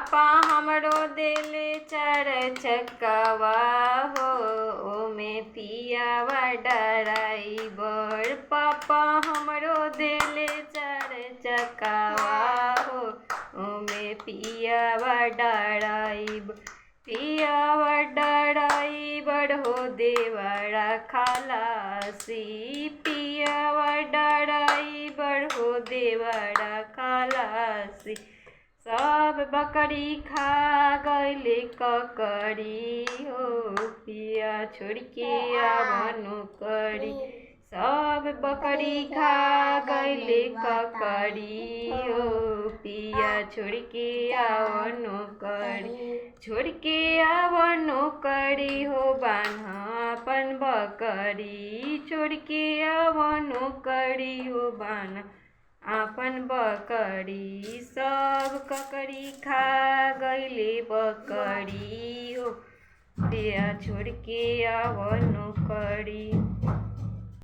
पापा हमरो देले चार चक्कावा हो ओमे पियावा ड्राइवर। पापा हमरो देले चार चक्कावा हो ओमे पियावा ड्राइवर। पियावा ड्राइवर हो देवरा खलासी। पियावा ड्राइवर हो देवरा खलासी। सब बकरी खा गइले ककड़ी हो पिया छोड़ के आवनु करी। सब बकरी खा गइले ककड़ी हो पिया छोड़ के आवनु करी। छोड़ के आवनु करी हो बान्हा अपन बकरी। छोड़ के आवनु करी हो बान्हा आपन बकरी। सब ककड़ी खा गइले बकरी हो पिया छोड़ के आवनु करी।